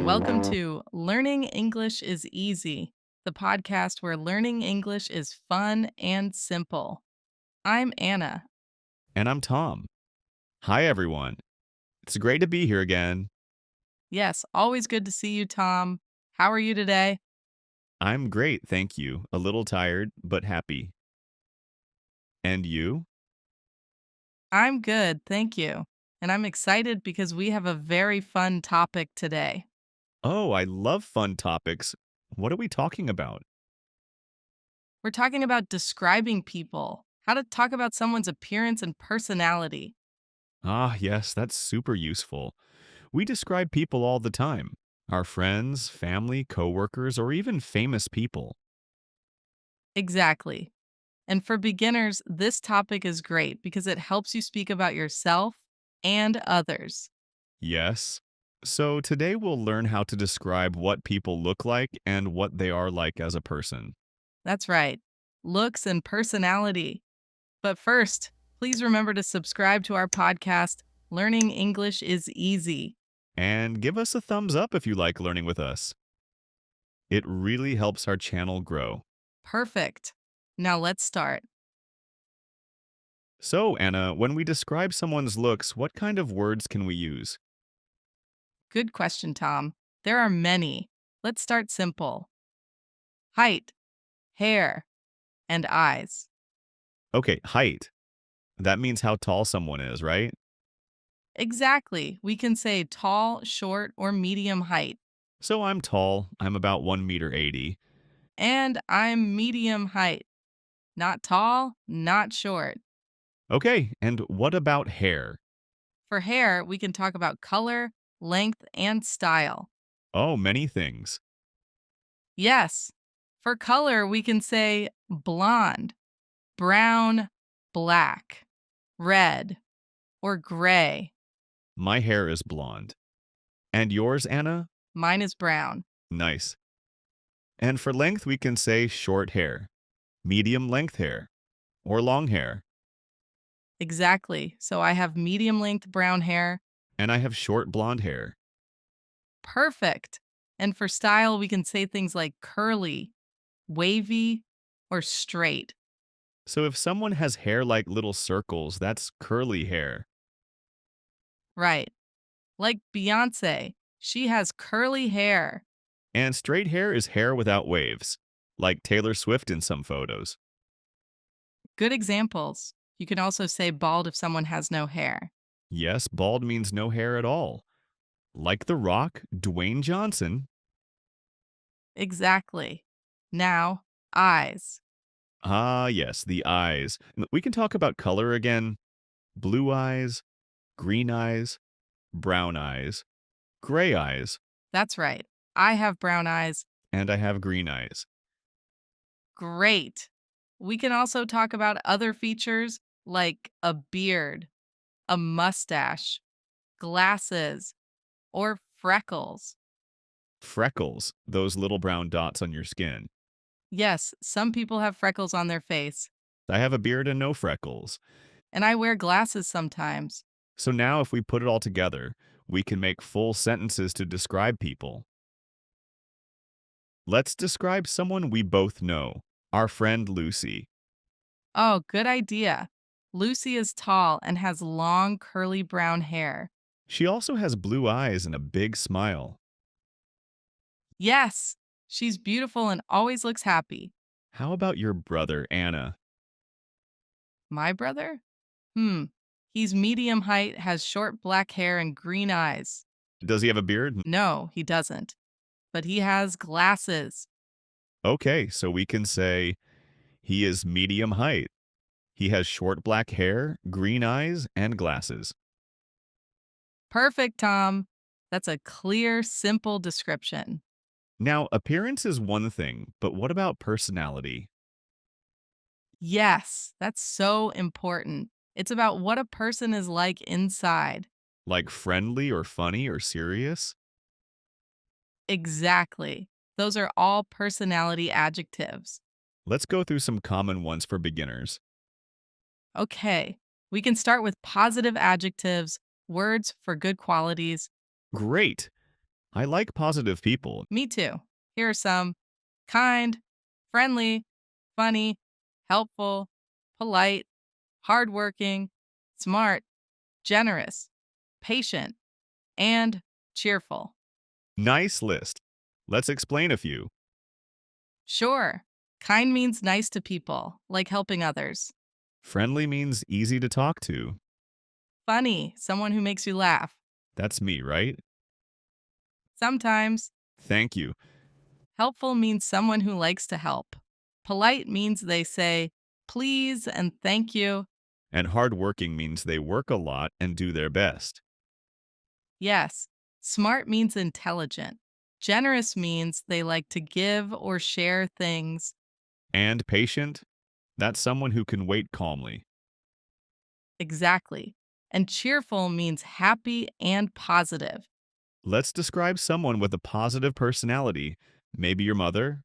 Welcome to Learning English is Easy, the podcast where learning English is fun and simple. I'm Anna. And I'm Tom. Hi, everyone. It's great to be here again. Yes, always good to see you, Tom. How are you today? I'm great, thank you. A little tired, but happy. And you? I'm good, thank you. And I'm excited because we have a very fun topic today. Oh, I love fun topics. What are we talking about? We're talking about describing people, how to talk about someone's appearance and personality. Ah, yes, that's super useful. We describe people all the time our friends, family, coworkers, or even famous people. Exactly. And for beginners, this topic is great because it helps you speak about yourself and others. Yes. So today we'll learn how to describe what people look like and what they are like as a person. That's right, looks and personality. But first, please remember to subscribe to our podcast, Learning English is Easy. And give us a thumbs up if you like learning with us. It really helps our channel grow. Perfect. Now let's start. So, Anna, when we describe someone's looks, what kind of words can we use? Good question, Tom. There are many. Let's start simple: height, hair, and eyes. Okay, height. That means how tall someone is, right? Exactly. We can say tall, short, or medium height. So I'm tall. I'm about 1 meter 80. And I'm medium height. Not tall, not short. Okay, and what about hair? For hair, we can talk about color, length, and style. Oh, many things. Yes. For color, we can say blonde, brown, black, red, or gray. My hair is blonde. And yours, Anna? Mine is brown. Nice. And for length, we can say short hair, medium length hair, or long hair. Exactly. So I have medium length brown hair. And I have short blonde hair. Perfect. And for style, we can say things like curly, wavy, or straight. So if someone has hair like little circles, that's curly hair. Right. Like Beyonce, she has curly hair. And straight hair is hair without waves, like Taylor Swift in some photos. Good examples. You can also say bald if someone has no hair. Yes, bald means no hair at all. Like The Rock, Dwayne Johnson. Exactly. Now, eyes. Ah, yes, the eyes. We can talk about color again. Blue eyes, green eyes, brown eyes, gray eyes, That's right. I have brown eyes. and I have green eyes. Great. We can also talk about other features like a beard, a mustache, glasses, or freckles. Freckles, those little brown dots on your skin. Yes, some people have freckles on their face, I have a beard and no freckles. and I wear glasses sometimes. So now if we put it all together, we can make full sentences to describe people. Let's describe someone we both know, our friend Lucy. Oh, good idea. Lucy is tall and has long, curly brown hair. She also has blue eyes and a big smile. Yes, she's beautiful and always looks happy. How about your brother, Anna? My brother? Hmm. He's medium height, has short black hair, and green eyes. Does he have a beard? No, he doesn't. But he has glasses. Okay, so we can say he is medium height. He has short black hair, green eyes, and glasses. Perfect, Tom. That's a clear, simple description. Now, appearance is one thing, but what about personality? Yes, that's so important. It's about what a person is like inside. Like friendly or funny or serious? Exactly. Those are all personality adjectives. Let's go through some common ones for beginners. Okay, we can start with positive adjectives, words for good qualities. Great! I like positive people. Me too. Here are some: kind, friendly, funny, helpful, polite, hardworking, smart, generous, patient, and cheerful. Nice list. Let's explain a few. Sure, kind means nice to people, like helping others. Friendly means easy to talk to. Funny, someone who makes you laugh. That's me, right? Sometimes. Thank you. Helpful means someone who likes to help. Polite means they say please and thank you. And hardworking means they work a lot and do their best. Yes. Smart means intelligent. Generous means they like to give or share things. And patient? That's someone who can wait calmly. Exactly. And cheerful means happy and positive. Let's describe someone with a positive personality. Maybe your mother?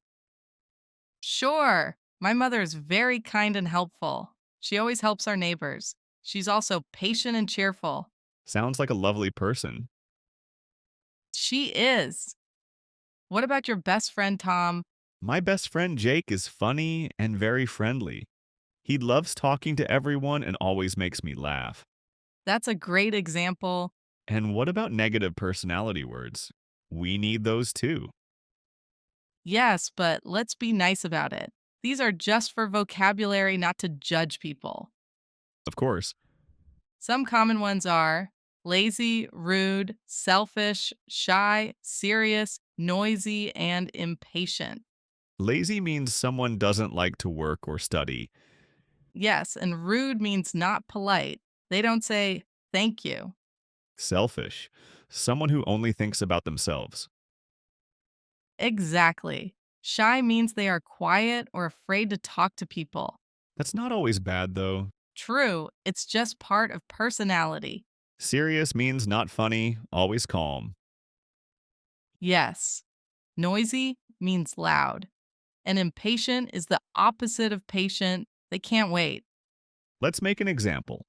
Sure. My mother is very kind and helpful. She always helps our neighbors. She's also patient and cheerful. Sounds like a lovely person. She is. What about your best friend, Tom? My best friend Jake is funny and very friendly. He loves talking to everyone and always makes me laugh. That's a great example. And what about negative personality words? We need those too. Yes, but let's be nice about it. These are just for vocabulary, not to judge people. Of course, Some common ones are lazy, rude, selfish, shy, serious, noisy, and impatient. lazy means someone doesn't like to work or study. Yes, and rude means not polite. They don't say thank you. Selfish, someone who only thinks about themselves. Exactly. Shy means they are quiet or afraid to talk to people. That's not always bad though. True, it's just part of personality. Serious means not funny, always calm. Yes. Noisy means loud. And impatient is the opposite of patient. They can't wait. Let's make an example.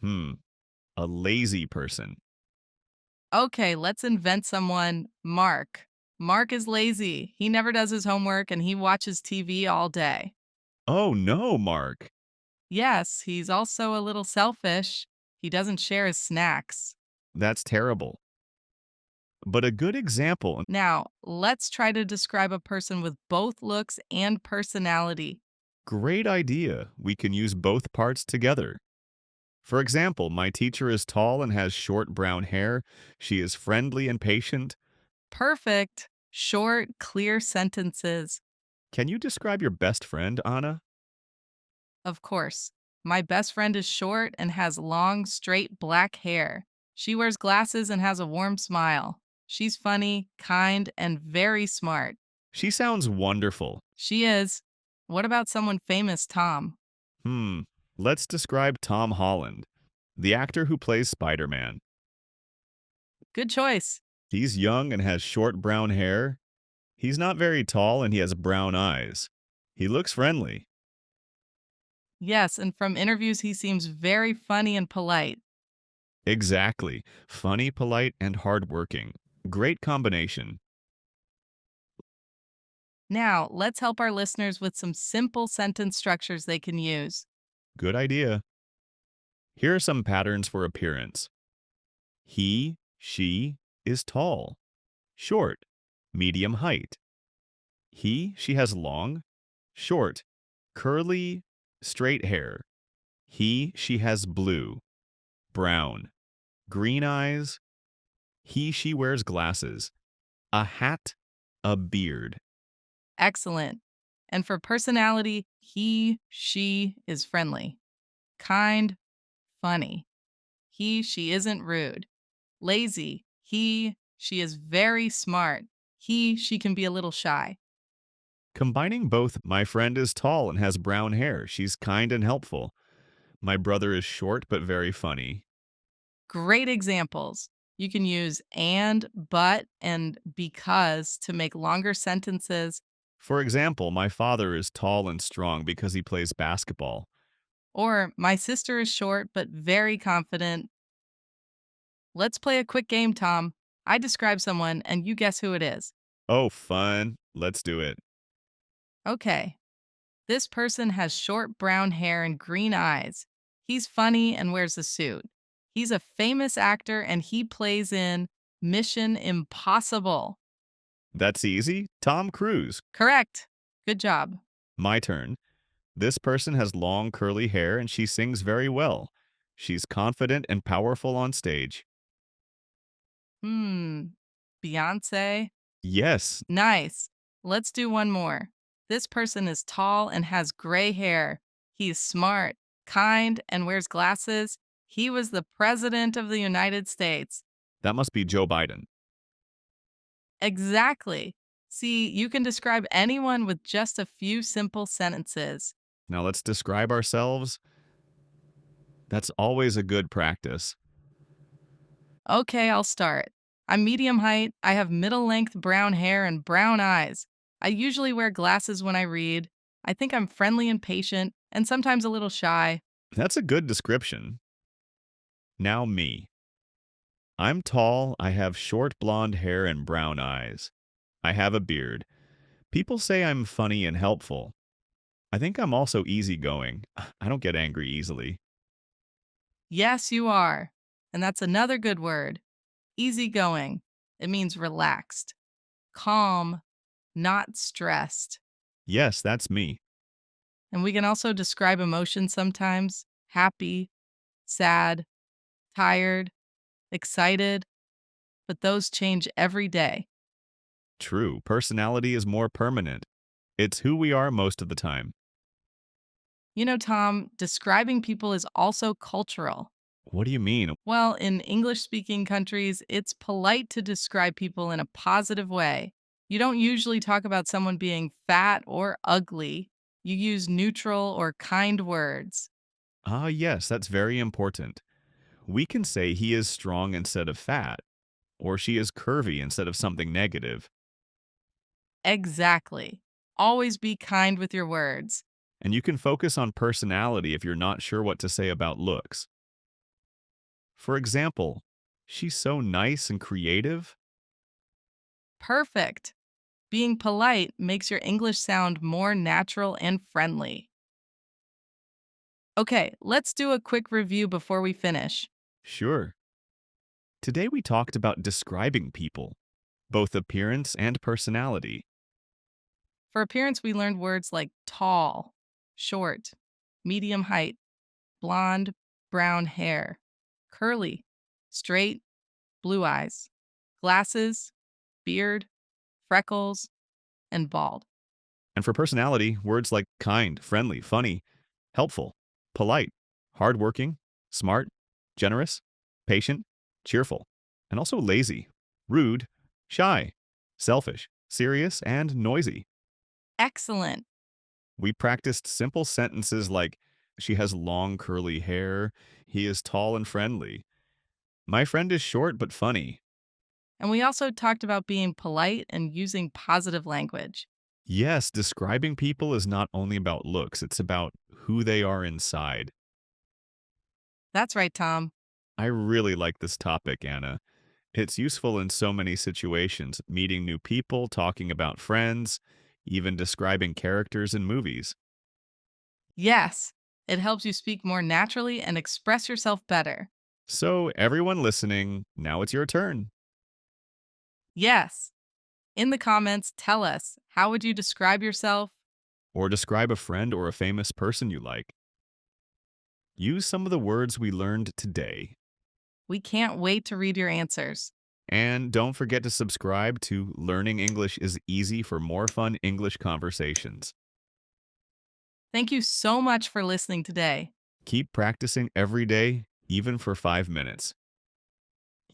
Hmm, a lazy person. Okay, let's invent someone. Mark. Mark is lazy. He never does his homework and he watches TV all day. Oh no, Mark. Yes, he's also a little selfish. He doesn't share his snacks. That's terrible. But a good example, Now, let's try to describe a person with both looks and personality. great idea. We can use both parts together. For example, my teacher is tall and has short brown hair. She is friendly and patient. Perfect, short, clear sentences. Can you describe your best friend, Anna? Of course. My best friend is short and has long, straight black hair. She wears glasses and has a warm smile. She's funny, kind, and very smart. She sounds wonderful. She is. What about someone famous, Tom? Hmm, let's describe Tom Holland, the actor who plays Spider-Man. Good choice. He's young and has short brown hair. He's not very tall and he has brown eyes. He looks friendly. Yes, and from interviews, he seems very funny and polite. Exactly. Funny, polite, and hardworking. Great combination. Now, let's help our listeners with some simple sentence structures they can use. Good idea. Here are some patterns for appearance. He, she is tall, short, medium height. She has long, short, curly, straight hair. She has blue, brown, green eyes. She wears glasses, a hat, a beard. Excellent. And for personality, he, she is friendly, kind, funny. She isn't rude. Lazy. She is very smart. She can be a little shy. Combining both, my friend is tall and has brown hair. She's kind and helpful. My brother is short but very funny. Great examples. You can use but, and because to make longer sentences, For example, my father is tall and strong because he plays basketball. or my sister is short but very confident. Let's play a quick game, Tom. I describe someone and you guess who it is. Oh, fun. Let's do it. Okay. This person has short brown hair and green eyes. He's funny and wears a suit. He's a famous actor and he plays in Mission Impossible. That's easy. Tom Cruise. Correct. Good job. My turn. This person has long curly hair and she sings very well. She's confident and powerful on stage. Hmm. Beyonce. Yes, Nice. Let's do one more. This person is tall and has gray hair. He's smart, kind, and wears glasses. He was the president of the United States. that must be Joe Biden. Exactly. See, you can describe anyone with just a few simple sentences. Now let's describe ourselves. That's always a good practice. Okay, I'll start. I'm medium height. I have middle length brown hair and brown eyes. I usually wear glasses when I read. I think I'm friendly and patient, and sometimes a little shy. That's a good description. Now, me. I'm tall, I have short blonde hair and brown eyes. I have a beard. People say I'm funny and helpful. I think I'm also easygoing. I don't get angry easily. Yes, you are. And that's another good word. Easygoing. It means relaxed, calm, not stressed. Yes, that's me. And we can also describe emotions sometimes happy, sad, tired, excited, but those change every day. True, personality is more permanent. It's who we are most of the time. You know, Tom, describing people is also cultural. What do you mean? Well, in English speaking countries, it's polite to describe people in a positive way. You don't usually talk about someone being fat or ugly. You use neutral or kind words. Ah, yes, that's very important. We can say he is strong instead of fat, or she is curvy instead of something negative. Exactly. Always be kind with your words. And you can focus on personality if you're not sure what to say about looks. For example, she's so nice and creative. Perfect. Being polite makes your English sound more natural and friendly. Okay, let's do a quick review before we finish. Sure. Today we talked about describing people, both appearance and personality. For appearance, we learned words like tall, short, medium height, blonde, brown hair, curly, straight, blue eyes, glasses, beard, freckles, and bald. And for personality, words like kind, friendly, funny, helpful, polite, hardworking, smart, generous, patient, cheerful, and also lazy, rude, shy, selfish, serious, and noisy. Excellent. We practiced simple sentences like, she has long curly hair, he is tall and friendly, my friend is short but funny. And we also talked about being polite and using positive language. Yes, describing people is not only about looks, it's about who they are inside. That's right, Tom. I really like this topic, Anna. It's useful in so many situations, meeting new people, talking about friends, even describing characters in movies. Yes, it helps you speak more naturally and express yourself better. So, everyone listening, now it's your turn. Yes. In the comments, tell us how would you describe yourself? Or describe a friend or a famous person you like. Use some of the words we learned today. We can't wait to read your answers. And don't forget to subscribe to Learning English is Easy for more fun English conversations. Thank you so much for listening today. Keep practicing every day, even for 5 minutes.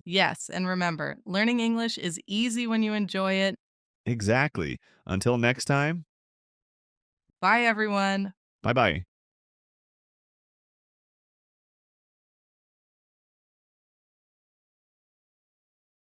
Yes, and remember, learning English is easy when you enjoy it. Exactly. Until next time, Bye, everyone. bye bye.